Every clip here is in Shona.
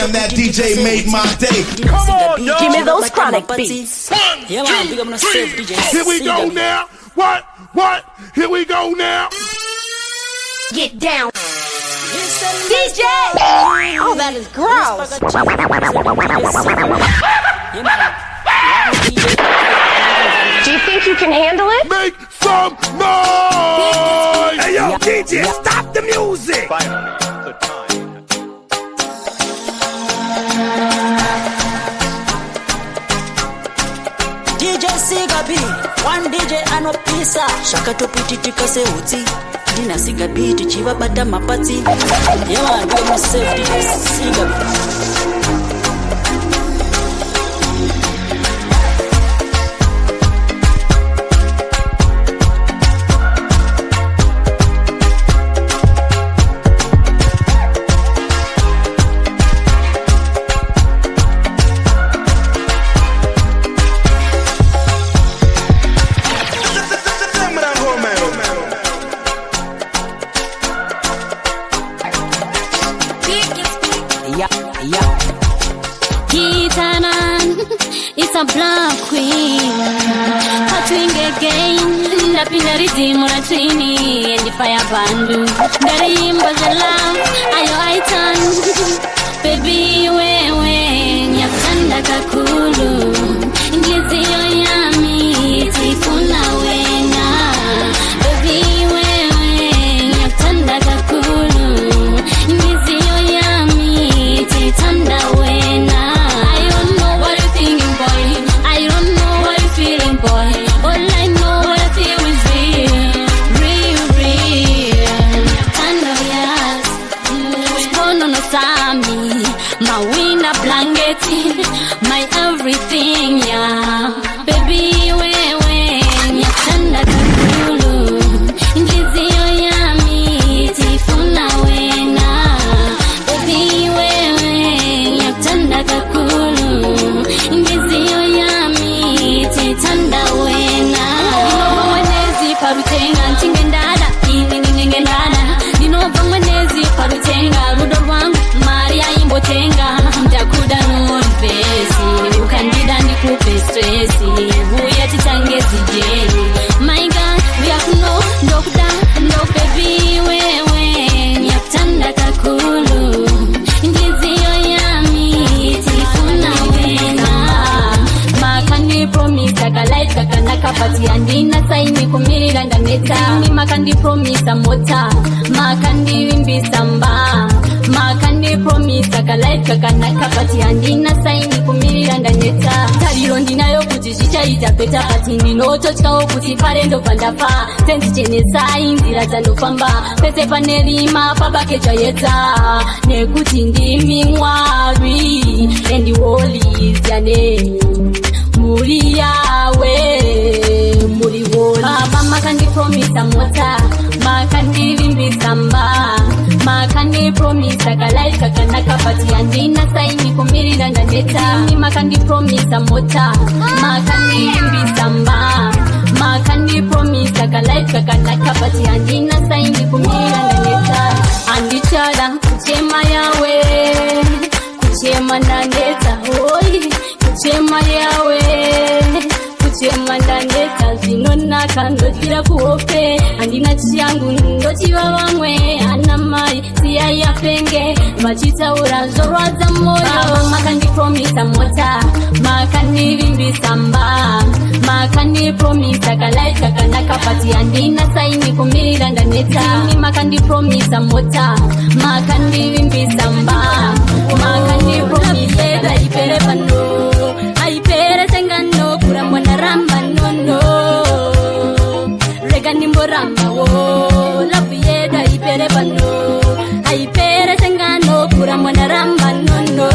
Damn, that DJ made my day. Come on, y'all. Give me those chronic beats. 1, 2, 3. Here we go now. What? Here we go now. Get down. DJ! Oh, that is gross. Do you think you can handle it? Make some noise! Hey, yo, DJ, stop the music! DJ Sigabi, one DJ anopisa shaka topititika seuti Dina Sigabi tichiva bata mapati Yewa ndio msef DJ Sigabi It's a black queen. Catwing again. Lapina ridimu na trini. And the fire bandu. Darimba the lamb. Ayo aitan. Baby wewe. Nyakanda kakulu. Ngizi yo yami. Tifuna wena. Baby wewe. Nyakanda kakulu. Ngizi yo yami. Titanda wena. My everything, yeah. Baby, wewe, nyakanda kakulu. Ngizi yo yami, tifuna wena. Baby, wewe, nyakanda kakulu. Ngizi yo yami, titanda wena. Wanezi parutenga, ntingendada, iningendada. Dinova wanezi parutenga, rudo wangu, Maria imbotenga. Ndakuda nurvesi, ukandida ndikupe stressi. Buya titangezi jeni. My God, we have no ndokuda, ndo baby wewe. Nyakutanda kakulu. Ngizi yo yami, tifuna wena. Makandi promise, akalife kakana kapati. Andina saini kumirira ndaneta. Makandi promise, mota. Makandi wimbisa mba. Makandi promise, akalife kakana kapati. Andina saini kumirira ndaneta. Tariro ndinayo kuti zvichaita peta pati. Ndinototyao kuti parendo pandafa. Tenzi chenesa inzira dzanofamba. Pese panerima pabakecha yedza. Nekuti ndimi Mwari. And holy is your name. Muri yawe, muri holy. Baba makandi promise mota. Makandi vimbisa mba. Makandi promise akalife kakana kapati. Andina saini kumirira ndaneta. Makandi promise mota. Makandi vimbisa mba. Makandi promise akalife kakana kapati. Andina saini kumirira ndaneta. Andichada kuchema yawe. Kuchema ndaneta hoi. Kuchema yawe. Kuchema ndaneta zinona kandotira kuope. Andina chiyangu ndochiva vamwe. Anamai siya yapenge. Vachita urazorwa za moyo. Makandi promise mota. Makandi vimbisa mba. Makandi promise akalife kakana kapati. Andina saini kumirira ndaneta. Makandi promise mota. Makandi vimbisa mba. Makandi promise daipere pano. Aipere sengano pura mwana ramba nono. Rega nimbo ramba wo. Love yeda ipere pano. Aipere sengano pura mwana ramba nono.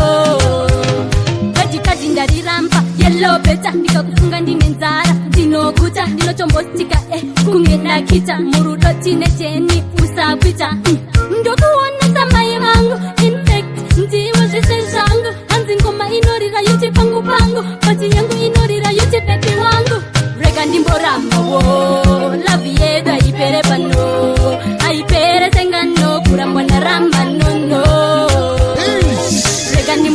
Kati ndari rampa. Yellow beta nika kufunga ndine nzara. Dino kuta dino chombostika kungena kita. Murudo tine jeni usa kuita. Ndoku wana samai vangu. Infect ndiwa jise zangu. Hanzi ngoma inorira yote pangu pangu. Pati yangu inorira yote pepe wangu. Rega ndimbo ramba wo. Love yeda ipere pano. Aipere sengano pura mwana ramba nono. Rega ndimbo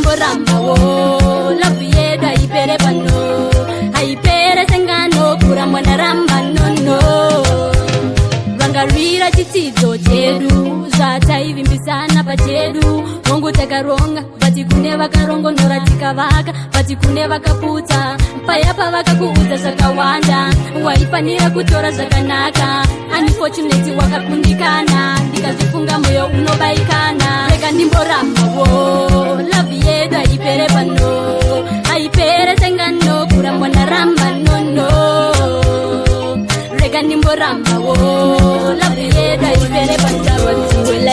chitidzo chedu zvataivimbisana pachedu hongu takaronga bati kune vakarongonora tikavaka bati kune vakaputsa paya pavakakuudza zvakawanda waifanira kutora zvakanaka unfortunately wakakundikana ndikazvifunga moyo unobaikana rega ndimboramawo love yedu haipere pano haipere sengano kurambwa naramba nono rega ndimboramawo love yedu haipere pano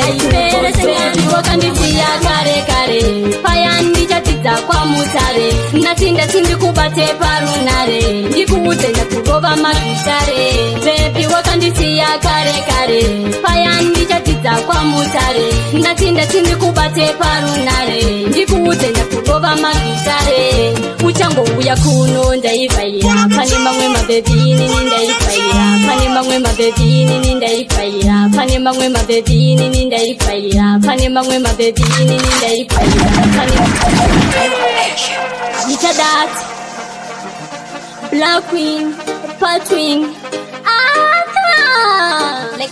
haipere sengano wakandisiya kare kare paya ndichatidza kwamutare ndatinda sindikubate parunare ndikuudze ndakugova magitare bebi wakandisiya kare kare paya ndichatidza kwamutare ndatinda sindikubate parunare ndikuudze ndakugova magitare uchangouya kuno ndaivaira pane mamwe mabhebhini ndaivaira pane mamwe mabhebhini ndaivaira pane mamwe mabhebhini ndaivaira pane mamwe mabhebhini ndaivaira Nichadat Black Queen Patwing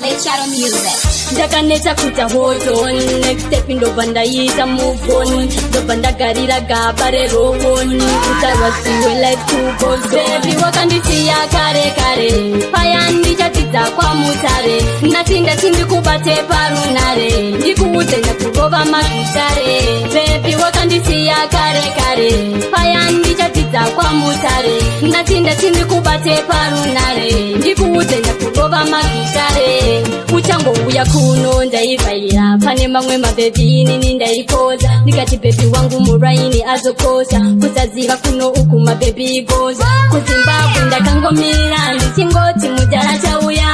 Let's chat on music ndakanetsa kuita hoton next step ndobva ndaita move on ndobva ndagarira gaba rerohoni kutarwasiwe life to go baby wakandisiya kare kare paya ndichatidza kwamutare ndatinda sindikubate parunare ndikuudze ndakugova magitare baby wakandisiya kare kare paya ndichatidza kwamutare ndatinda sindikubate parunare ndikuudze ndakugova magitare uchangouya kuno ndaivaira pane mamwe mabhebhini ndaipoza ndikati bhebhi wangu muraini azokosha kusaziva kuno uku mabhebhi goza kuzimbabwe ndakangomira ndichingoti mudhara chauya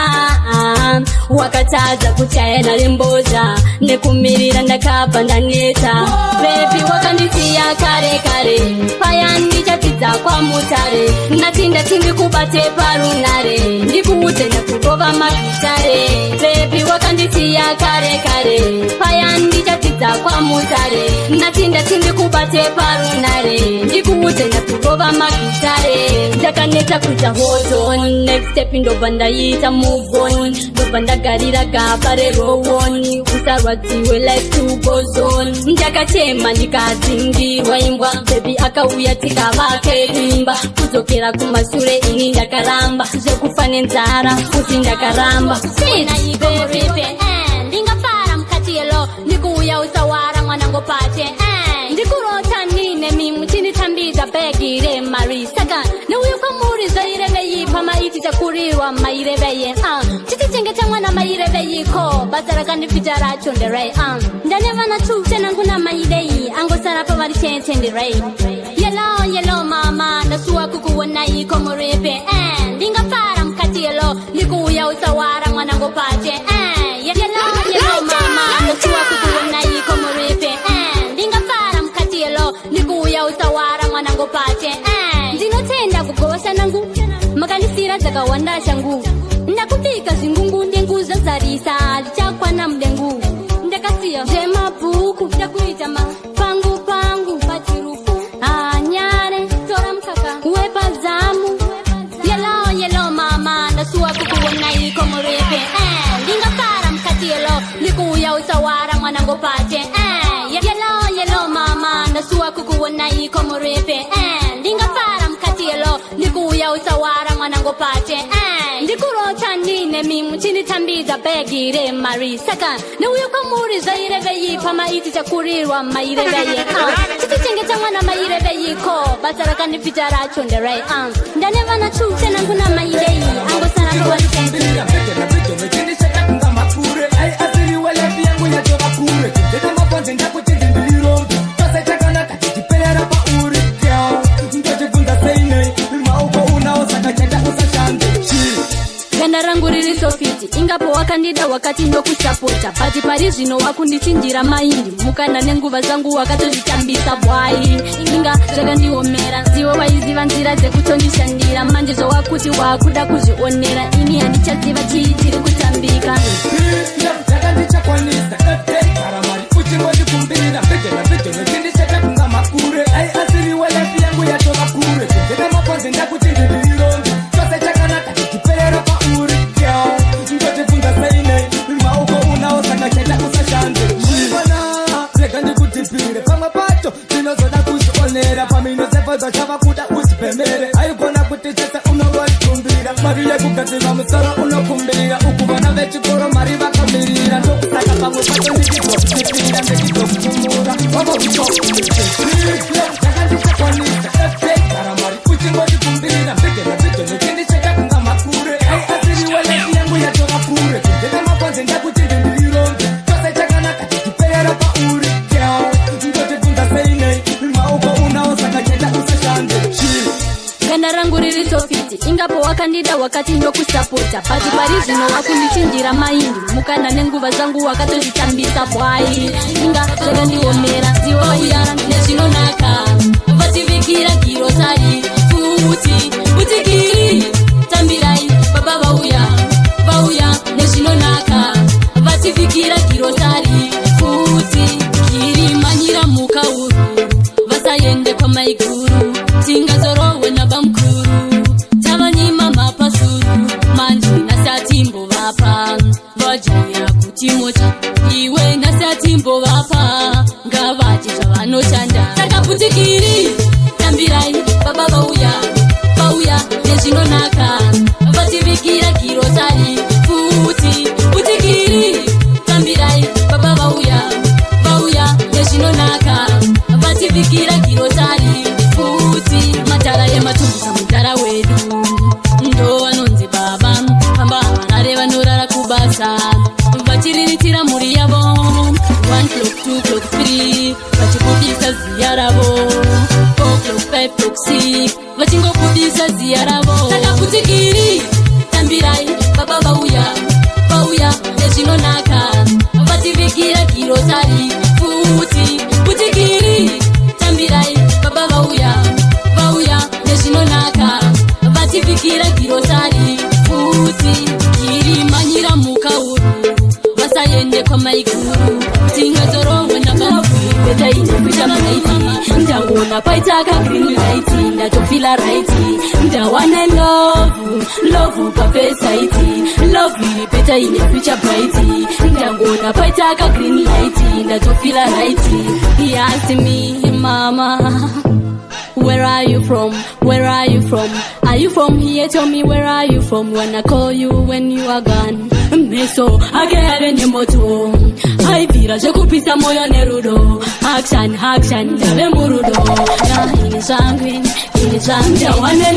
wakatadza kuchaya nharembozha nekumirira ndakabva ndaneta bhebhi wakandisiya kare kare paya ndichatidza kwamutare ndatinda sindikubate parunare ndikuudze ndakugova magitare bhebhi wakandisiya kare kare paya ndichatidza kwamutare ndatinda sindikubate parunare ndikuudze ndakugova magitare ndakaneta kuita hoton next step ndobva ndaita move on ndobva ndagarira gaba rerowoni usarwadziwe life to go on ndakachema ndikadzingirwa imbwa bhebhi akauya tikavake imba kudzokera kumashure ini ndakaramba zvekufa nenzara kuti ndakaramba ndingafara mukati yelo ndikuuya usawara mwanango pate ndikurota nine mimu chinitambidza begi remari saka neuyo kwamuri zvaireveipa maiti takurirwa maireveye chitichengeta mwana maireveyiko basa rakandipita racho nderei ndane vana tu tena nkuna maidei angosara pavari chete nderei yelo mama ndasuwa kukuonayiko murepe ndingafara mukati yelo ndikuuya usawara mwanango pate yelo mama ndasuwa kukuonayiko murepe ndingafara mukati yelo ndikuuya usawara mwanango pate ndinotenda kugosha nangu makandisira dzakawanda shangu ndakupika zvingungu ndengu zazarisa lichakwana mudengu ndakasiya zvemabhuku ndakuita mapangu pangu pachirufu anyare tora mukaka wepazamu yelo mama ndasuwa kukuonayiko murepe ndingafara mukati yelo ndikuuya usawara mwanango pate yelo mama ndasuwa kukuonayiko murepe ndingafara mukati yelo ndikuuya usawara mwanango pate ndikurota ndine mimu chinitambidza begi remari saka neuyo kwamuri zvaireveipa maiti takurirwa maireveye chitichengeta mwana maireveyiko basa rakandipita racho nderei ndane vana tu tena nkuna maidei angosara ndowaritendira ganda rangu riri sofiti ingapo wakandida wakati ndokusapota pati pari zvino wakundichinjira maindi mukanda nenguva zangu wakatozvitambisa bwai inga zvakandiomera zivo waiziva nzira dzekutondishandira manje zvowakuti wakuda kuzvionera ini handichaziva chii chiri kutambika credit ingapo wakandida wakati ndokusapota pati parizvino wakundichinjira maindi mukanda nenguva zangu wakatozvitambisa bwai inga zvakandiomera zivoya nezvinonaka vativikira girosari futi utikiri tambirai baba vauya nezvinonaka vativikira girosari futi kiri manyira mukauru vasaende kwamaiguru tingazorowe nabamkuru tavanyima mapasuru manje nasatimbo vapa vajaira kuti mocha iwe nasatimbo vapa ngavaje zvavanoshanda saka putikiri tambirai baba vauya nezvinonaka vativikira girosari futi putikiri tambirai baba vauya nezvinonaka vativikira girosari futi matara yematumbusa mudhara wedu ndo vanonzi baba pamba vanare vanorara kubasa vachiriritira mhuri yavo 1 clock 2 clock 3 vachibudisa ziya ravo 4 clock 5 clock 6 vachingobudisa ziya ravo saka putikiri tambirai baba vauya nezvinonaka vativikira girosari futi putikiri tambirai baba vauya nezvinonaka vativikira girosari futi kiri manyira mukauru vasaende kwamaiguru tingazorongwe nabamkuru betainekutamanaiti ndangona paitaka green light ndatofila right ndawana love papesaiti love iri peta ine future bright ndangona paitaka green light ndatofila right. He asked me, mama, where are you from? Where are you from? Are you from here? Tell me where are you from? When I call you when you are gone. Meso agere nemoto haivira zvekupisa moyo nerudo action ndave murudo ini zvangu ndawane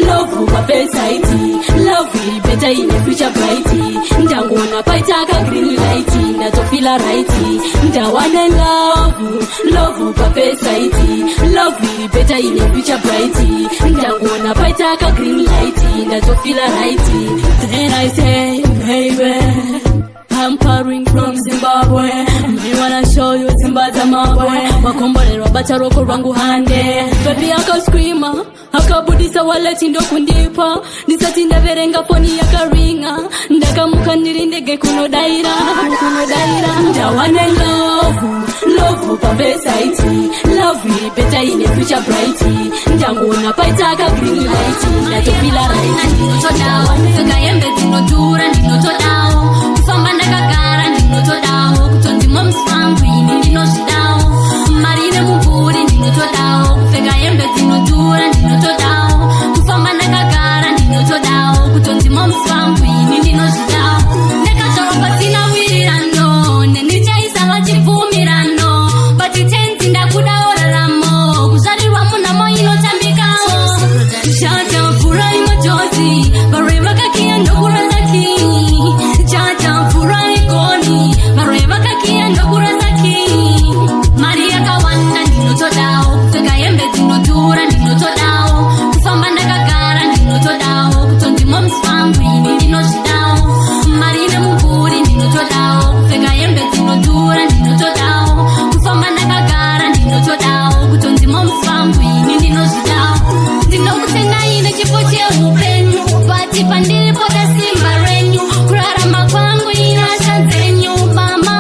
love papesaiti love iri beta ine future bright ndangona paitaka green light ndatofila right ndawane love papesaiti love iri beta ine future bright ndangona paitaka green light ndatofila right. Then I say, baby, I'm paring from Zimbabwe. I wanna show you Zimbabwe. Wakombolero bataroko rangu hande. Baby akascreama, akabudisa waleti ndo kundipa. Nisati ndaverenga poni yakaringa. Ndakamuka ndirindege kuno daira. Ndawane love papesaiti love iri beta ine future bright ndangona paitaka green light ndatofila right. Ndinotodawo sekayembe dzinodhura ndinotodawo kufamba ndakagara ndinotodawo kutonzi momsangu ini ndinozvidawo mari nemumvuri ndinotodawo kupfeka hembe dzinodhura ndinotodawo kufamba ndakagara ndinotodawo kutonzi momsangu ini ndinozvidawo ndakazvarwa pasina wirirano nendichaisa vachibvumirano batitenzi ndakudawo raramo kuzvarirwa munhamo inotambikawo shata mvura imojozi varoi vakakiya ndokurasa kingi shata mvura igoni varoi vakakiya ndokurasa kingi mari yakawanda ndinotodawo kupfeka hembe dzinodhura ndinotodawo kufamba ndakagara ndinotodawo kutonzi momsangu ini ndinozvidawo mari nemumvuri ndinotodawo kupfeka hembe dzinodhura ndinotodawo kufamba ndakagara ndinotodawo kutonzi momsangu ini ndinozvidawo ndinokutendai nechipo cheupenyu bati pandiripoda simba renyu kurarama kwangu inasha dzenyu mama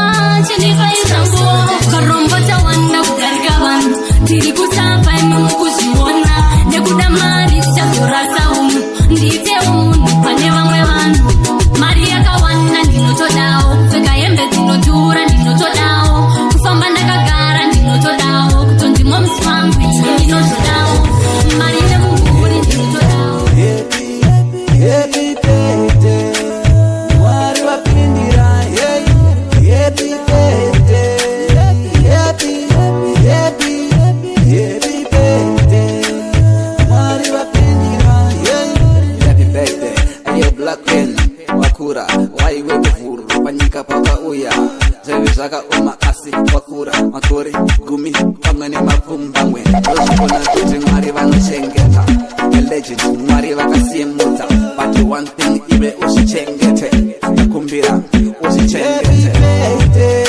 chindifaizangu karombo tawanda kudarika vanhu ndiri kusapa imi mukuzviona nekuda mari tichazorasa umu ndiite umunhu pane vamwe vanhu mari yakawanda ndinotodawo kupfeka hembe dzinodhura ndinotodawo kufamba ndakagara ndinotodawo kutonzi momsi wangu ini ndinozvodawo mari nemumvuri ndinotodawo. Happy birthday, Mwari wapindira. Happy birthday, happy birthday, Mwari wapindira. Happy birthday, ayo black pen wakura waiwe kuvhuru panyika pakauya zvaka asi wakura makore gumi pamwe nemapfumbamwe ndozvikona kuti Mwari vanochengeta a legend Mwari vakasimuta but one thing iwe uzvichengete ndakumbira uzvichengete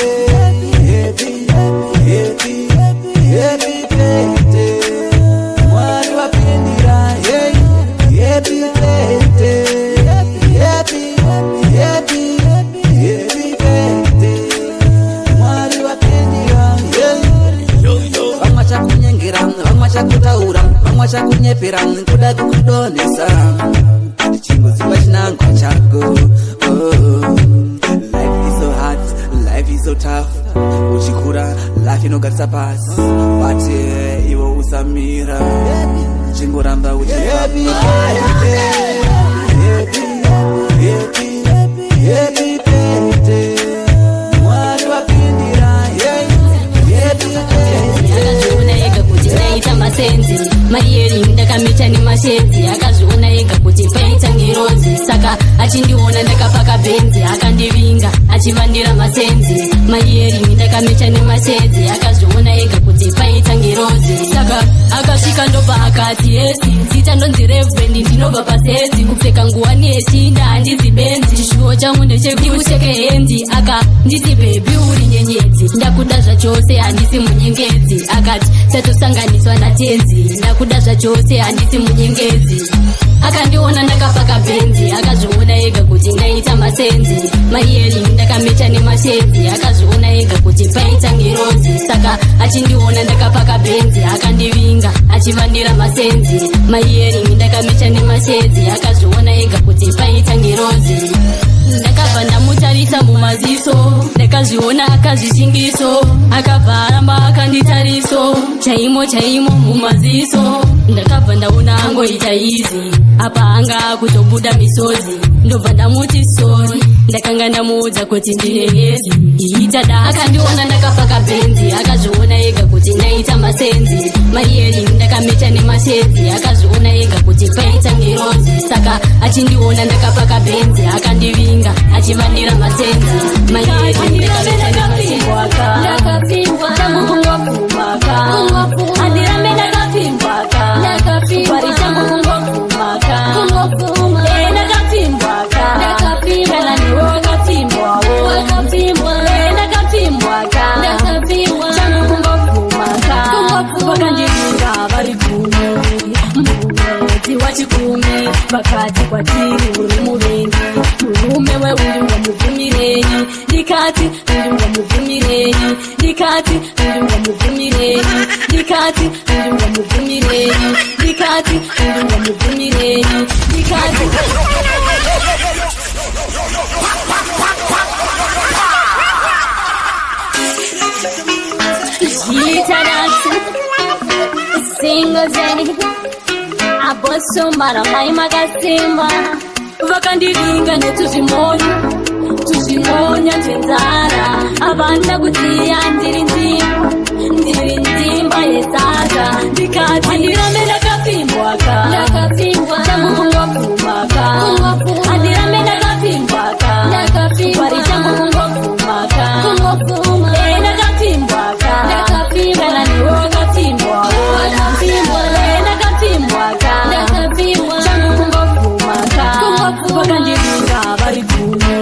chakunyepera nkuda kukudonesa ndichingoziva chinangwa chako. Life is so hard, life is so tough. Uchikura life inogarisa pasi but iwo usamira chingoramba uchifamba. Masenzi Marieri ndakamita nemashenzi akazviona ega kuti paita ngirozi saka achindiona ndakapaka benzi akandivinga achivandira masenzi Marieri ndakamita nemashenzi akazviona ega kuti paita ngirozi saka akasvika ndobva akati esi zita ndonzi Reverend ndinobva pasezi kupfeka nguwani yechinda handizi benzi chishuwo changu ndechekusheke henzi aka nditi bebi uri nyenyedzi ndakuda zvachose handisi munyengedzi akati satosanganiswa natenzi ndakuda zvachose handisi munyengedzi akandiona ndakapaka benzi akazviona ega kuti ndaita masenzi Marieri ndakameta nemashenzi akazviona ega kuti paita ngirozi saka achindiona ndakapaka benzi akandivinga achivandira masenzi Marieri ndakameta nemashenzi akazviona ega kuti paita ngirozi ndakabva ndamutarisa mumaziso ndakazviona akazvishingiso akabva aramba akanditariso chaimo mumaziso ndakabva ndaona angoita izi apa anga kutobuda misodzi ndobva ndamuti sorry ndakanga ndamuudza kuti ndine hezi iitada akandiona ndakapaka benzi akazviona ega kuti ndaita masenzi Marieri ndakameta nemashenzi akazviona ega kuti paita ngirozi saka achindiona ndakapaka benzi akandivinga achivandira masenzi Marieri ndakameta nemashenzi ndakapfimbwa changu kungopfumaka handirambe ndakapfimbwaka pari changu kungopfumaka ndakapfimbwaka kana niwe wakapfimbwawo ndakapfimbwaka changu kungopfumaka vakandivinga vari gumi mumwedzi wachikumi vakati kwatiri uri muvengi murume weuri wamubvumirei ndikati uri wamubvumirei ndikati uri wamubvumirei ndikati uri wamubvumirei ndikati uri wamubvumirei ndikati single day abosomara mai makasimba vakandivinga netuzvimonya twenzara avanda kuziya ndiri nzimba yezaza ndikati handirambe ndakapfimbwaka changu kungopfumaka handirambe ndakapfimbwaka pari changu kungopfumaka ndakapfimbwaka kana niwe wakapfimbwawo ndakapfimbwaka changu kungopfumaka vakandivinga vari gumi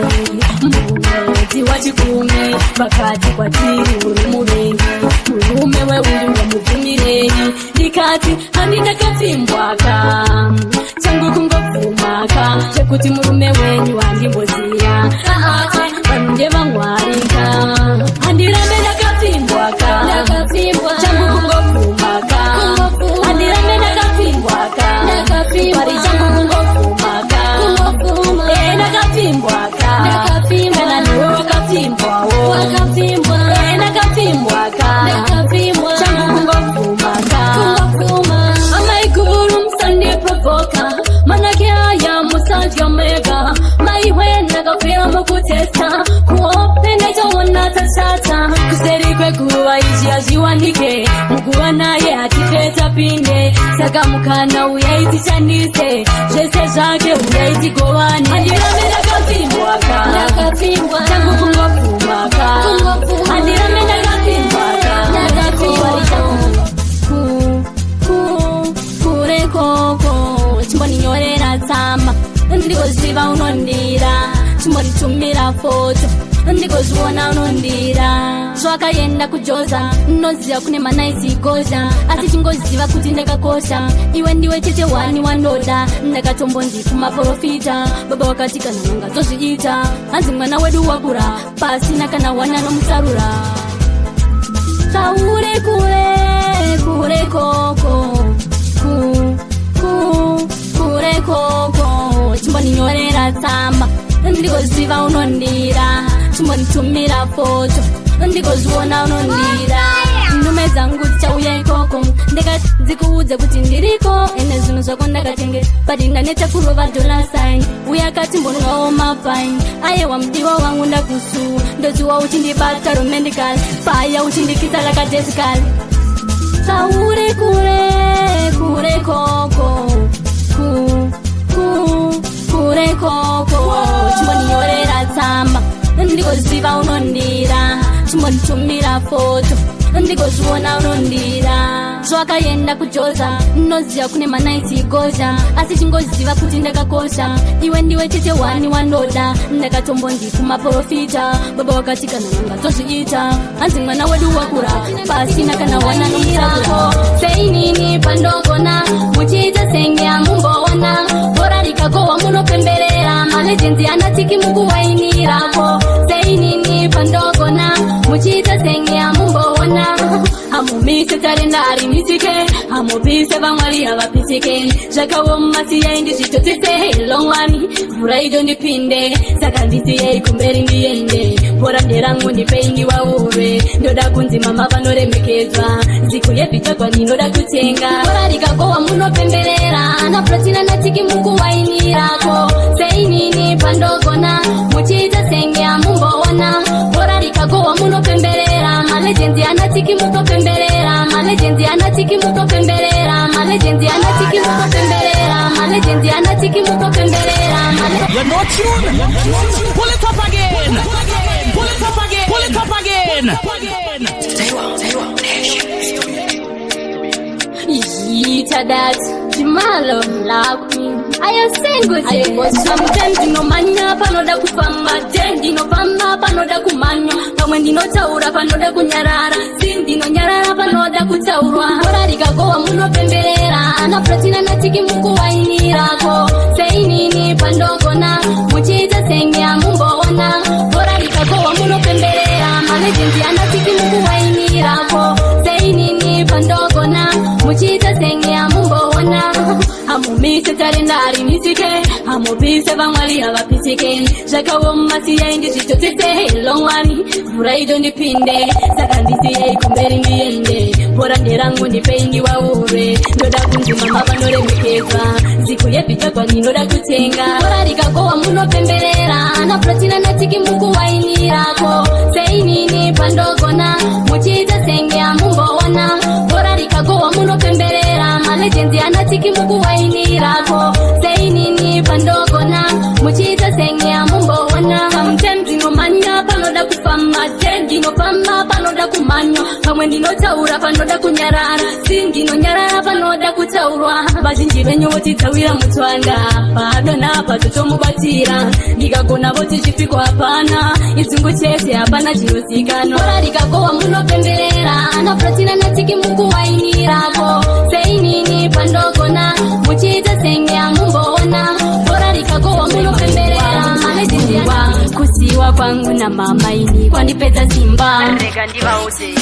mumwedzi wachikumi vakati kwatiri uri muvengi murume weuri wamubvumirei ndikati handi ndakapfimbwaka changu kungopfumaka chekuti murume wenyu handimboziya vanhu ndevamwarika handirambe ndakapfimbwaka changu kungopfumaka handirambe ndakapfimbwaka pari changu kungopfumaka ndakapfimbwaka kana niwe wakapfimbwawo ndakapfimbwaka changu kungopfumaka amaiguru musandiprovoka manake aya musadya mega maiwe ndakapfira mukutesta kuope ndaitoona tasata kuseri kwekuva ichi azviwanike muguva naye hatifeta pinde saka mukana uyaitishandise zvese zvake uyaitigovane handirambe ndakapfimbwaka changu kungopfumaka ndikoziva unondira chimoritumira foto ndikoziona unondira zvakaenda kujoza noziva kune manaisi goza asi chingoziva kuti ndakakosha iwe ndiwe chete wani wandoda ndakatombonzi kumaprofita baba wakati kana nangazozviita hanzi mwana wedu wakura pasina kana wana nomutsarura kaure kure koko kure koko chimbondinyorera tsamba ndikoziva unondira chimbonitumira foto ndikoziona unondira nhume dzangu dzichauya ikoko ndikadzikuudze kuti ndiriko ene zvinhu zvako ndakatenge but ndaneta kurova $sign uya kati mbonwawo mapain aiwa mudiwa wangu ndakusu ndoziwa uchindibata romantical paya uchindikisa lakadesical kaure kure koko kure koko chimbondinyorera tsamba ndikoziva unondira chimbonitumira foto ndikoziona unondira zvakaenda kujoza noziva kune manaisi goza asi chingoziva kuti ndakakosha iwe ndiwe chete wani wandoda ndakatombonzi kumaprofita baba wakati kana nangazozviita hanzi mwana wedu wakura pasina kana wana nomutsarura seinini pandogona muchiita senge amumboona bora rikagohwa munopemberera malegenzi anatiki mukuwainirako seinini pandogona muchiita senge amumboona hamumise tarenda arimisike hamupise vamwari havapisike zvakaomasiya indizvitotese longwani mvura idondipinde saka ndisiyei kumberi ndiende bora nderangu ndipei ndiwaurwe ndoda kunzi mama vanoremekedzwa ziku yebhitagwa ndinoda kutenga bora rikagohwa munopemberera anaprotina natiki mukuwainirako seinini pandogona muchiita senge amumboona bora rikagohwa munopemberera malegenzi anatiki mutopemberera malegenzi anatiki mutopemberera malegenzi anatiki mutopemberera malegenzi anatiki mutopemberera. You're not tuned. Pull it up again. Pull it up again. Pull it up again. Yita that Jimalo Lakwi I single sometimes ndinomanya panoda kufamba ndinofamba panoda kumanya pamwe ndinotaura panoda kunyarara ndinonyarara panoda kutaurwa bora rikagohwa munopemberera anaprotina natiki mukuwainirako seinini pandogona muchiita senge amumboona bora rikagohwa munopemberera malegenzi anatiki mukuwainirako seinini pandogona muchiita senge amumboona hamumise tarenda arimisike hamupise vamwari havapisike zvakaomasiya indizvitotese longwani mvura idondipinde saka ndisiyei kumberi ndiende bora nderangu ndipei ndiwaurwe ndoda kunzi mama vanoremekedzwa ziku yebhitagwa ndinoda kutenga bora rikagohwa munopemberera anaprotina natiki mukuwainirako seinini pandogona muchiita senge amumboona bora rikagohwa munopemberera malegenzi anatiki mukuwainirako seinini pandogona muchiita senge amumboona sometimes ndinomanya panoda kufamba ndinofamba panoda kumanya pamwe ndinotaura panoda kunyarara ndinonyarara panoda kutaurwa vazhinji venyu votitawira mutswanda padonapa totomubatira ndikagona voti zvipiko hapana idzungu chete hapana chinozikanwa bora rikagohwa munopemberera anaprotina natiki mukuwainirako seinini pandogona muchiita senge amumboona bora rikagohwa munopemberera malegenziwa kusiwa kwangu na mama ini kwandipedza simba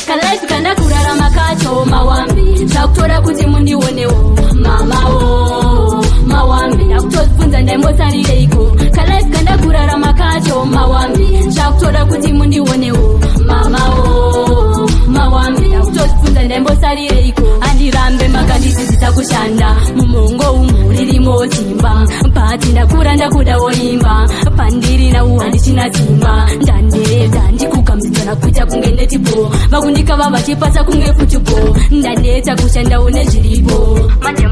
kalaifi kandakurarama kacho mawambi zvakutora kuti mundionewo mamawo mawambi akutozibvunza ndaimbosarireiko kalaifi kandakurarama kacho mawambi zvakutora kuti mundionewo mamawo mawambi akutozibvunza ndaimbosarireiko andirambe makandisisita kushanda mumongo umu ririmo simba pati ndakura ndakudawo imba pandiri nau handichina simba ndandeedza ndikukambidzana kuita kunge netipo vakundikava vachipasa kunge futupo ndandeedza kushandawo nezviripo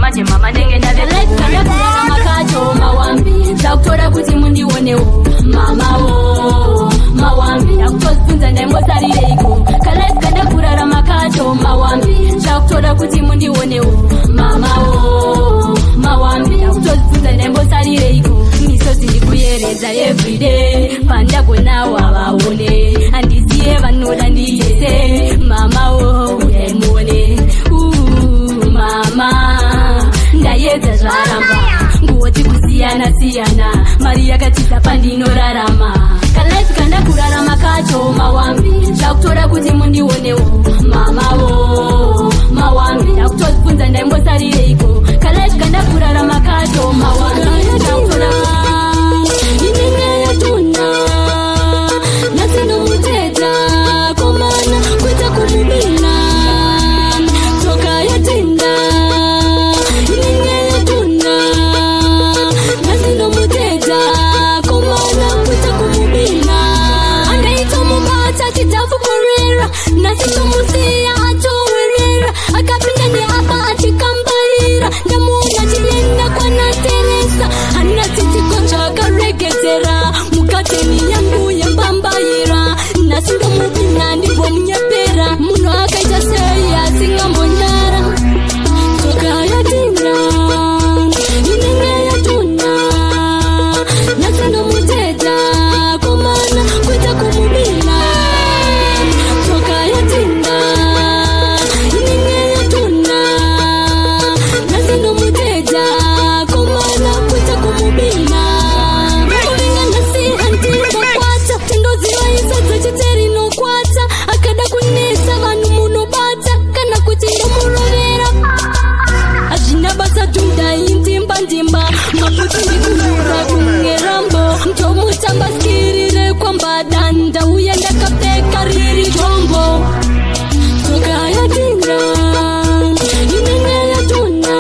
manje mama ndenge ndavekandakurarama kacho mawambi zvakutora kuti mundionewo mamawo mawambi akutozibvunza ndaimbosarireiko kalaifi kandakurarama kacho mawambi zvakutora kuti mundionewo mamawo mawambi akutozibvunza ndaimbosarireiko misozi ndikuya ndinopedza everyday pandagona wavaone handiziye vanoda ndiyese mama uyaimuone mama ndayedza zvaramba nguo dzikusiyana-siyana mari yakatidza pandinorarama kalaifi kanda kurarama kacho mawambi zvakutora kuti mundionewo mawambi akutozibvunza ndaimbosarireiko kalaifi kanda kurarama kacho mawambi zvakutora inenge yatuna nasinomutedza komana kuita kumubina toka yatinda inenge yatuna nasinomutedza komana kuita kumubina andaitomubata chitafukurira nasitomusiya atowerera akapinda neapa achikambaira ndamuona chilenda kwanateresa hana tsitiko akaregedzera mukateni yangu yembambaira nasindomubina ndimbomunyepera munhu akaita sei asingambonyara toka yatinda inenge yatuna nasindomutedza komana kuita kumubina toka yatinda inenge yatuna nasindomutedza komana kuita kumubina uringanasihandimbokwata tindoziva isadza chiterinokwata akada kunetsa vanhu munobata kana kuti ndomurovera hazvina basa judha indimbandimba maputi ndikunura kungerambo ndomutamba skirire kwambada ndauya ndakapfeka riri jombo toka yatinda inenge yatuna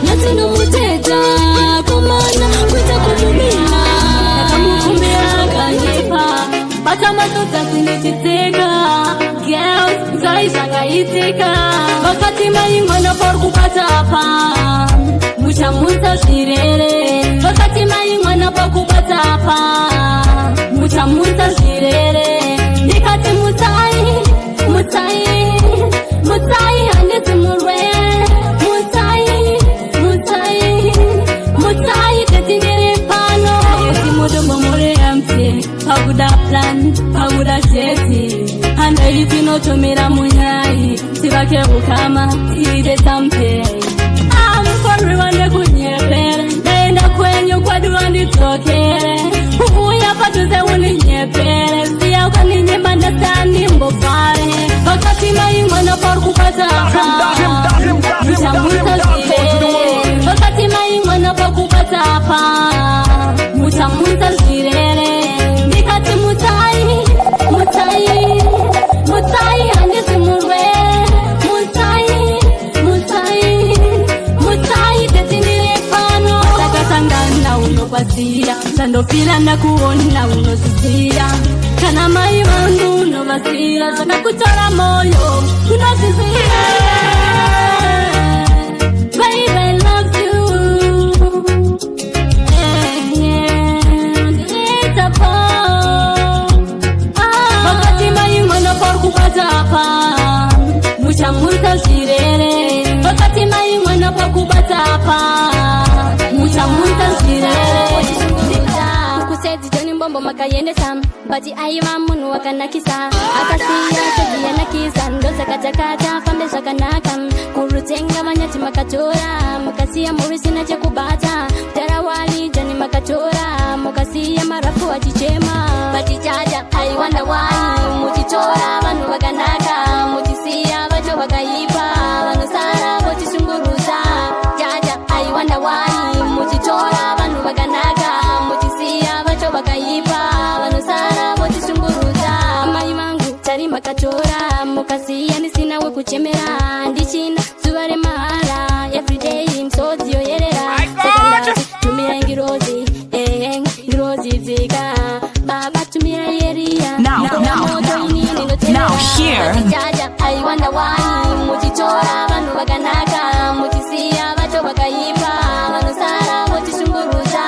natsinomutedza komana kuita kumubina akamukumbira kanyepa bata matodza sinechitseka girls zai zvakaitika vakati maimwana pauri kubata apa muchamusa zvirere vakati maimwana pakubata apa muchamusa zvirere ndikati mutsai handisi murwere mutsai tetindiri pano esi mudombo muri empty pakuda plan pakuda jeti handaiti notomira munyai tivake ukama tiite tampei amukoriwa ndekunyepere ndaenda kwenyu kwaduwa ndidzokere uya padhuze uninyepere siya ukaninyemba ndasanimbofare vakati maimwana pauri kubataapa muchamusa zvirere vakati maimwana pakubataapa muchamusa zvirere ndikati mutsai handisi murwere mutsai tetindiri pano takasangana unokwasiya ndandofira ndakuona unozviziya kana mai vangu unovasira zvakakutora moyo unozviziya baby I love you it's a vakati maimwana pauri kubata apa muchamusa zvirere vakati maimwana pakubata apa muchamusa zvirere kusedzi joni mbombo makaendesa bati aiva munhu wakanakisa akasiya sedziyanakisa ndozakajakata fambe zvakanaka kurutenga vanyati makatora mukasiya murisina chekubata tarawali joni makatora mukasiya marafu achichema bati jaja aiwanda wani muchitora vanhu vakanaka muchisiya vacho vakaipa vanosara vochishunguruza jaja aiwanda wani muchitora vanhu vakanaka muchisiya vacho vakaipa vanosara vochishunguruza mai vangu tari makatora mukasiya ndisina wekuchemera ndichina zuva remahara everyday msodzi yoyerera sekandati tumira ngirozi ngirozi dzika baba tumira yeriya Now here jaja aiwanda wani muchitora vanhu vakanaka muchisiya vacho vakaipa vanosara vochishunguruza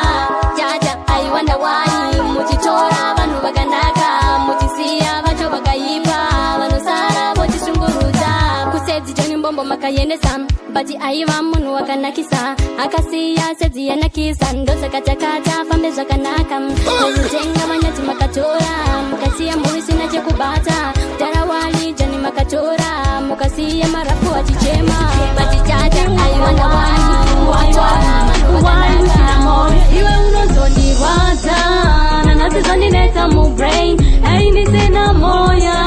jaja aiwanda wani muchitora vanhu vakanaka muchisiya vacho vakaipa vanosara vochishunguruza kusedzi joni mbombo makayendesa bati aiva munhu wakanakisa akasiya sedzi yanakisa ndosakatakata fambe zvakanaka mutenga manyati makatora mukasiya mhuri sina chekubata tarawali jani makatora mukasiya marafu achichema bati tata aiva ndawani wani usina moyo iwe unozondirwadza nanasi zondinetsa mubrain aindisina moya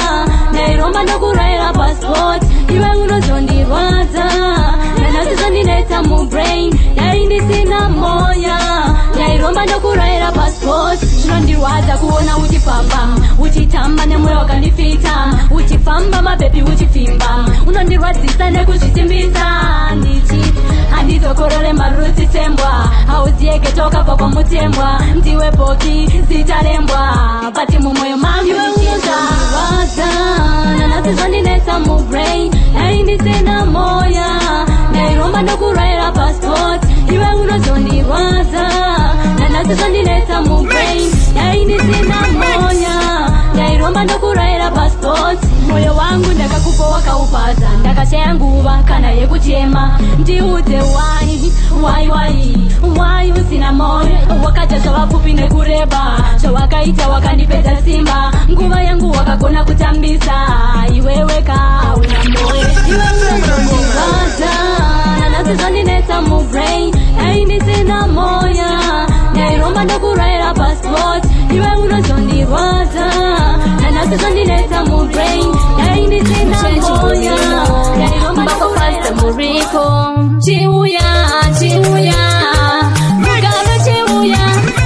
nairomba ndokurayira passport iwe unozondirwadza nanasi zondinetsa mubrain aindisina moya nairomba ndokurayira passport zvinondirwadza kuona uchifamba uchitamba nemweya wakandifita uchifamba mabhebi uchifimba unondirwadzisa nekuzvisimbisa ndichi handizokorore maruti tembwa hauzieke tokabva kwamutembwa ndiwe boki zitarembwa bati mumwoyo mangu ichizondirwadza nanasi zvandinetsa mubrain aindisina moya nairomba ndokurayira passport iwe unozondirwadza nanasi zvandinetsa mubrain aindisina moya nairomba ndokurayira passport moyo wangu ndakakupa wakaupadza ndakashaya nguva kana yekuchema ndiudze wai usina moyo wakaita zvavapfupi nekureba zvawakaita wakandipedza simba nguva yangu wakagona kutambisa iweweka una moyo iwe unozondirwadza nanasi zvandinetsa mubrain aindisina moya nairomba ndokurayira passport iwe unozondirwadza nanasi zvandinetsa mubrain aindisina moya nairomba ndokurayira muriko chiuya mugaro chiuya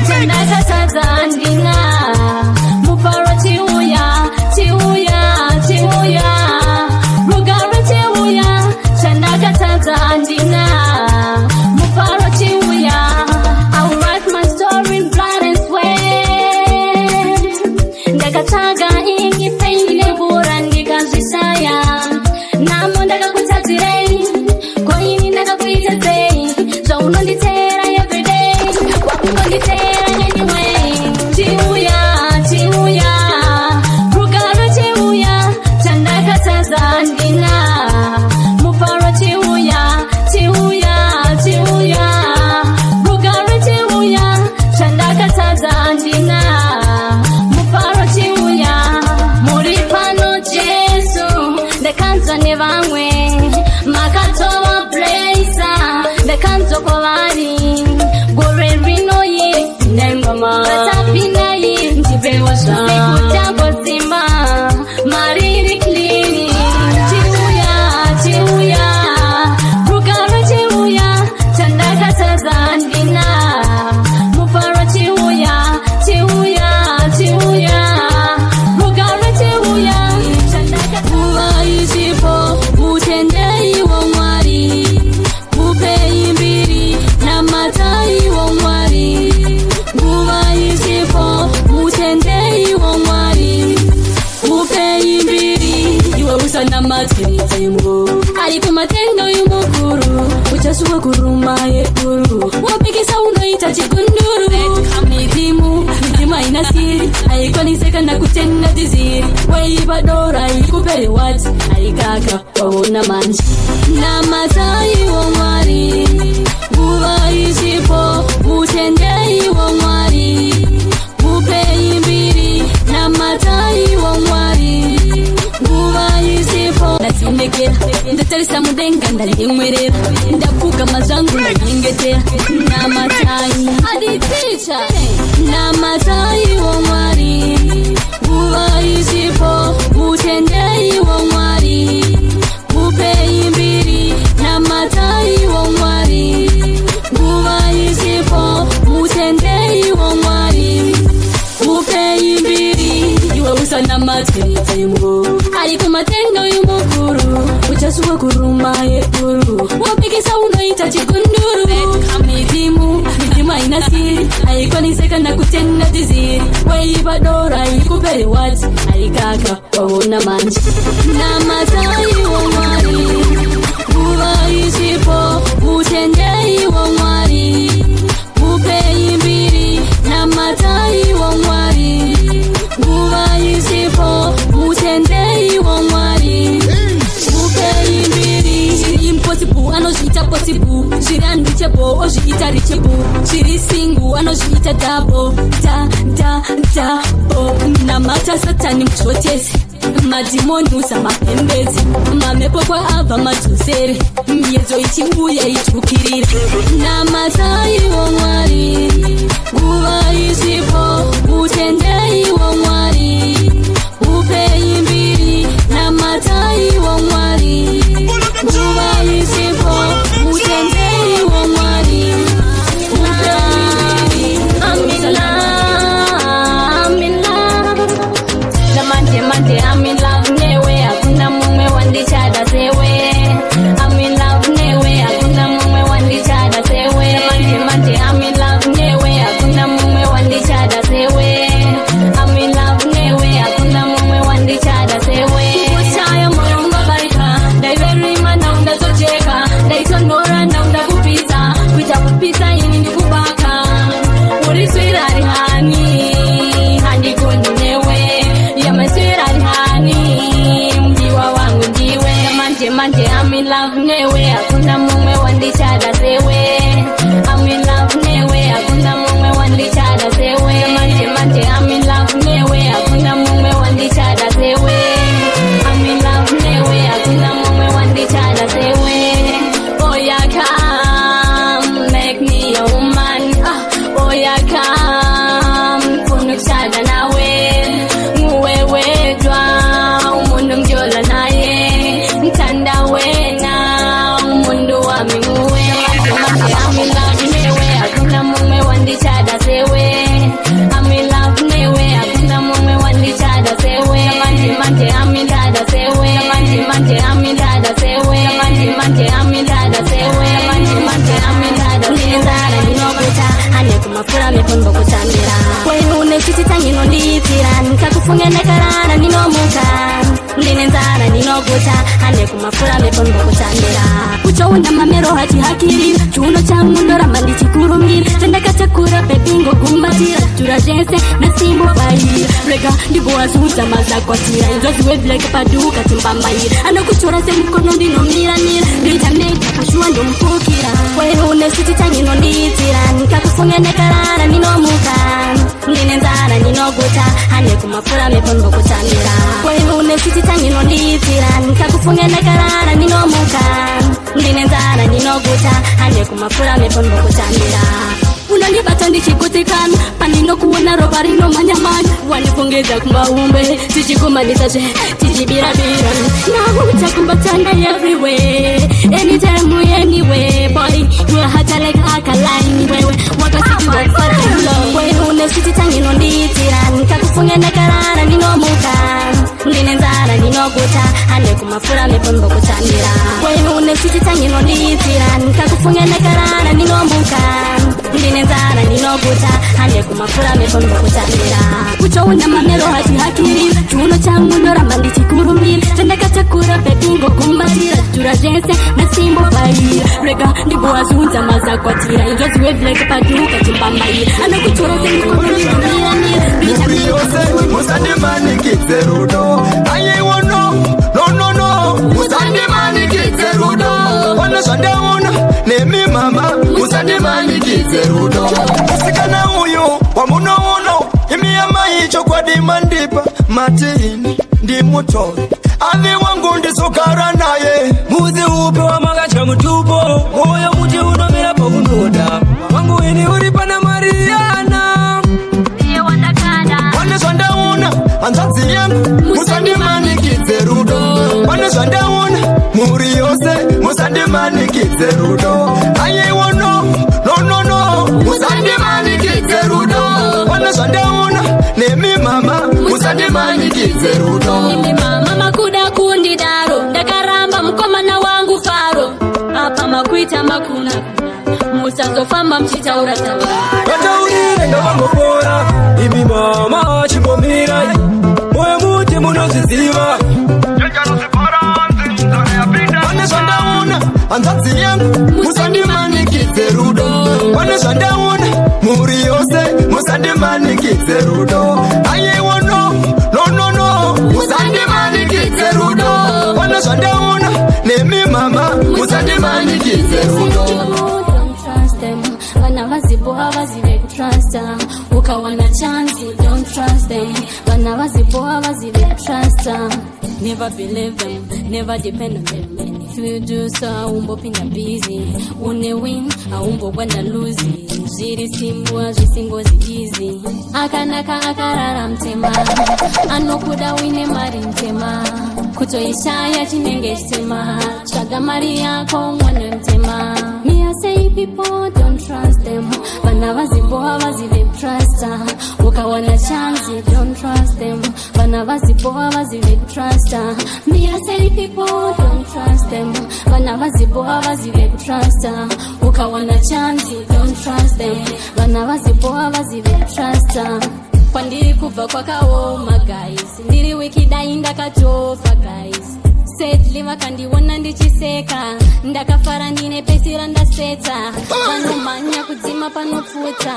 chandakatadza ndina mufaro chiuya mugaro chiuya chandakatadza ndina mufaro chiuya I will write my story in blood and sweat ndakatsvaga ingi pain nebura ndikazvisaya namo ndakakutadzirei koini ndakakuita sei zvaunonditeera everyday wakungonditeera anyway chiuya rugaro chiuya chandakatadza ndina mufaro chiuya rugaro chiuya chandakatadza ndina mufaro chiuya muri pano Jesu ndakanzwa nevamwe makatova blaza ndakanzwa kwavari gore rinoyi ndengoma ratapinayi ndipewa zvekutambozima mariri klini chiuya rugaro chiuya chandakatadza ndina mufaro chiuya rugaro chiuya nguva ichipo utendei womwari upei mbiri namatai womwari nguva ichipo utendei womwari upei mbiri iwe usanamatembo ari kumatenga uyu mukuru uchasuwa kuruma yekuru wapikisa unoita chigunduru midzimu haina siri haikwaniseka na kutenga tiziri weipa dora ikupere wati haikaka waona manje namatai womwari nguva ichipo utendei womwari upei mbiri namatai womwari nguva ichipo ndatinekera ndatarisa mudenga ndalimwerera ndapuka mazvangu ndaingetera namatai aditicha namatai womwari nguva ichipo utendei womwari upei mbiri namatai womwari nguva ichipo utendei womwari upei mbiri iwe usanamatembo ari kumatenga uyu mukuru uchasuwa kuruma yekuru wapikisa unoita chigunduru midzimu haina siri haikwaniseka na kutenga tiziri weipa dora ikupere wati haikaka waona manje namatai womwari nguva ichipo utendei womwari upei mbiri namatai womwari nguva ichipo utendei womwari upei mbiri ozviita richibu zviri singu anozviita dabo dabo namata satani mutotesi madhimoni usamapembedzi mamepo kwaabva madzosere miedzo ichiuya ichukirire namataiwo Mwari nguva isipo utendeiwo Mwari upei mbiri namataiwo Mwari nguva isipo utendeiwo Mwari upei amila Mande I'm in love newe hakuna mume wandichada sewe I'm in love newe hakuna mume wandichada sewe mande I'm in love newe hakuna mume wandichada sewe I'm in love newe hakuna mume wandichada sewe kuchaya moyo ungabarika daiverima na undazocheka daitonora na undakupisa kuita kupisa ini ndikubaka uriswira rihani handikoni newe mdiwa wangu ndiwe manje I'm in love newe hakuna mume wandichada sewe I'm in love newe hakuna mume wandichada sewe manje I'm in love newe hakuna mume wandichada sewe I'm in love newe hakuna mume wandichada sewe oh yeah come make me a woman oh yeah come kunuchada nawe muwewedwa umundu mjola naye mtanda wena umundu wa minguwe I'm in love newe hakuna mume wandichada sewe I'm in love newe hakuna mume wandichada sewe manje I'm in dada sewe manje I'm in dada sewe manje I'm in dada sewe manje I'm in dada sewe ndinokuta ane kumafura mekondo kutambira wewe unechitita ngino nditira nikakufunga nekarara ninomuka ndine nzara ninoguta ane kumafura mekondo kutambira uchounda mamero hati hakiri chuno changu ndoramba ndichikurumira tendakatakura pepingo kumbatira tura zvense nasimbo vaira rega ndigowazuudza mazakwatira inzozviwe black paduka timbambaira anokutora semukono ndinomiranira ndoita mega pashuwa ndomupukira wewe unesitita ngino nditira nikakufunga nekarara ninomuka ndine nzara ninoguta ane kumafura mekondo kutambira wewe unesitita ngino nditira nikakufunga nekarara ninomuka ndine nzara ninoguta ane kumafura mekondo kutambira unandibata ndichikutikana pandinokuona ropa rinomanyamanya wanifungedza kumbaumbe tichikumanisa zve tichibirabira nakuta kumbatanda everywhere anytime anywhere boy you are hot like alkaline wewe wakasikiwa fatulo wewe unesitita ngino nditira nikakufunga nekarara ninomuka ndine nzara ninoguta ane kumafura mekondo kutambira wewe unesitita ngino nditira nikakufunga nekarara ninomuka ndine nzara ninoguta ane kumafura mekondo kutambira uchounda mamero hati hakiri chuno changu ndoramba ndichikurumira tendakatakura pepingo kumbatira tura zvense nasimbo vaira rega ndigowazuudza mazakwatira inzozviwe black paduka timbambaira anokutora semukono ndinomiranira muri yose musandimanikidze rudo aiwo no musandimanikidze rudo ono zvandaona nemi mama musandimanikidze rudo musikana uyu wamunoona imi yamai chokwadi mandipa matini ndimutori ave wangu ndizogara naye muzi upe wamakacha mutupo moyo muti unomira paunoda wangu ini uri pana Mariana pane zvandaona hanzvadzi yangu musandimanikidze rudo pane zvandaona muri yose musandimanikidze rudo aiwo no musandimanikidze rudo pane zvandaona nemi mama musandimanikidze rudo nemi mama makuda kundidaro ndakaramba mukomana wangu faro apa makuita makuna musazofamba mchitaura tavari vataurire ndavangopora imi mama chimbomirai moyo muti munozviziva pane zvandaona hanzvadzi yangu musandimanikidze rudo pane zvandaona muri yose musandimanikidze rudo aiwo no musandimanikidze rudo pane zvandaona nemi mama musandimanikidze rudo trust them. Never believe them, never depend on them. And if you do so, umbo pinda busy. Une win, umbo gwanda lose. Jiri simwa, jisingozi easy. Akanaka akarara mtema. Anokuda wine mari mtema. Kuto ishaya chinenge shtema. Chaga mari yako mwane mtema. Me I say people don't trust them. Vanavazibo havazive trust them. Ukawana chance, don't trust them. Vanavazibo havazive trust them. Me I say people don't trust them. Vanavazibo havazive trust them. Ukawana chance, don't trust them. Vanavazibo havazive trust them. Kwandiri kuva kwa kaoma guys. Ndiri wikida indaka tofa guys. Sedli wakandiona ndichiseka. Ndakafara ndine pesira ndaseta. Vanomanya kudzima panofuta.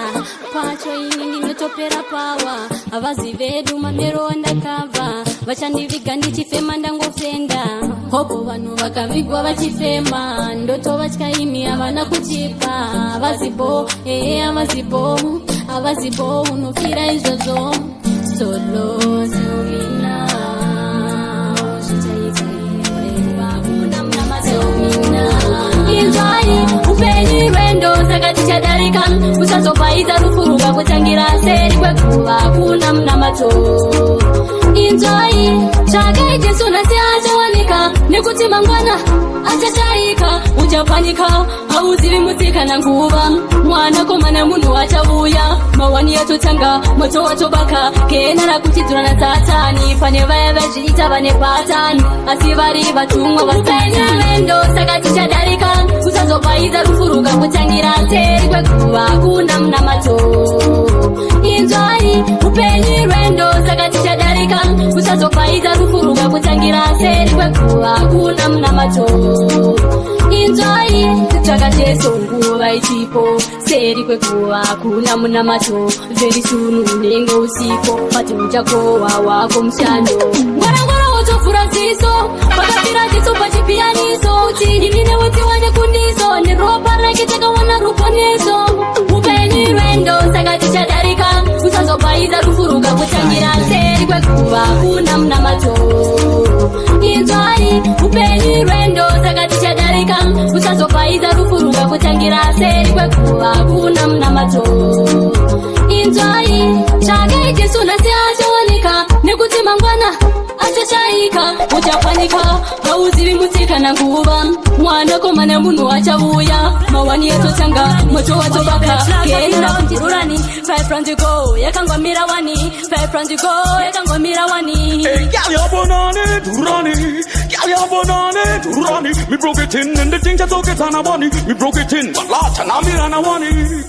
Pacho ini ndinotopera pawa. Avazivedu mamero ndakava. Vachandiviga ndichifema ndangofenda. Hopo vanu vakavigwa vachifema. Ndoto vachikaimi havana kuchipa. Avazibo, avazibo. Avazibo unofira izvozo. Solo ziumina. Inzwai, upeni rwendo saka tichadarika. Usazopaita rufuruga kutangira seri kwekuva kuna mnamato. Inzwai, chake jesu nasi achawanika. Nekuti mangwana, achachayika. Uchapanika, hauziri mutika na nguva. Mwana komana munu achavuya. Mawani yatotanga, moto watobaka. Kenara kutidura na satani. Pane vaya vajita vane patani. Asivari vatumwa vasani rwendo saka tichadarika. Usazopaiza rufuruga kutangira seri kwekuva kuna mnamato. Inzwai, upeni rwendo saka tichadarika. Usazopaiza rufuruga kutangira seri kwekuva kuna mnamato. Inzwai, tuchakateso nguva ichipo. Seri kwekuva kuna mnamato. Very soon unenge usipo. Pati mchakowa wako mshando. Ngwarangwara wotofura ziso. Pakapira jiso pachipianiso. Uchidimine woti wane kundiso. Niropa rakitaka wana ruponeso. Upeni rwendo saka tichadarika. Usazopaiza rufuruga kutangira seri kwekuva kuna mnamato. Inzwai, upeni rwendo saka tichadarika. Usazopaiza rufuruga kutangira seri kwekuva kuna mnamato. Inzwai, chake jesu nasi achawanika. Nekuti mangwana, achachayika. Uchapanika, hauziri mutika na nguva. Mwana komana munu achavuya. Mawani yatotanga, moto watobaka. Kena kutirurani, 5 rounds to go. Yakangwa mirawani, 5 rounds to go. Yakangwa mirawani. Hey, gal, you're banana, durani. Gal, you're banana, durani. Me broke it in and the thing just took it on a bunny. Me broke it in, but la chanami and a wani.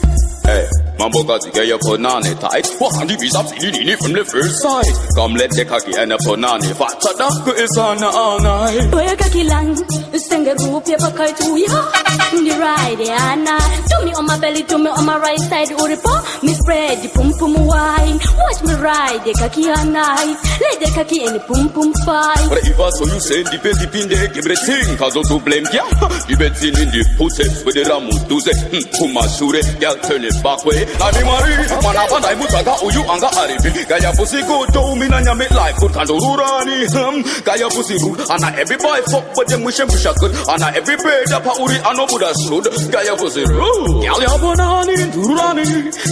Hey. Mambo kazi ya ponane tight. Wahandi visa fili from the first sight. Come let's take kaki and a ponane. Fatada ku isana anai. Oya kakilang, senge rupi pakai tuya. The ride ana. Do me on my belly, do me on my right side. Uripo, me spread the pum pum wine. Watch me ride the kaki anai. Let the kaki and the pum pum fight. But if I saw you say dipende give it a thing. Cause to blame ya. You bet in the pussets with the ramu do say. Kumashure, ya turn it back way. Nani mari, mana pandai mutaga uyu anga aribi. Gaya pussy go do me na nyame life good kandurani. Gaya pussy rude, and every boy fuck but them wish him push a good. And every bird up uri ano buda should. Gaya pussy rude. Gal ya banani durani,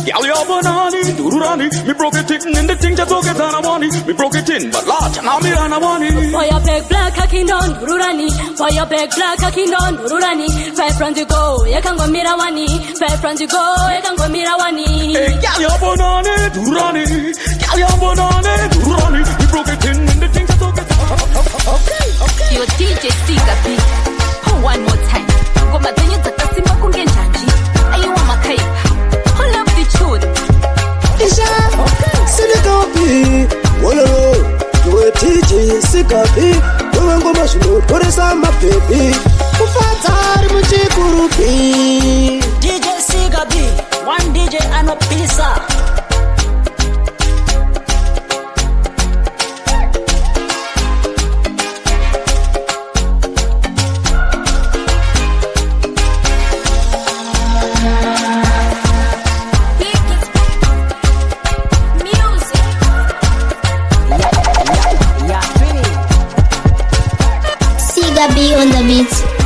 gal ya banani durani. Me broke it in and the thing just took it on a money. Me broke it in, but large now me on a money. Fire big black hacking on durani. Fire big black hacking on durani. 5 rounds to go, yakangwa mirawani. 5 rounds to go, yakangwa mirawani. Hey, gal, you're banana, durani. Gal, you're banana, durani. We broke it in and the thing just took it. Okay. Your DJ Sika B. Oh, one more time. Go back then you take a simple kungenjanji. Are you on my cape? Who love the truth? Isha, c'est le capi. Wololo, you a DJ Sika B. You want go mashuno, put it on my baby. Ufatar muchikurupi. DJ Sika B. One DJ anopisa. Sika B on the beat.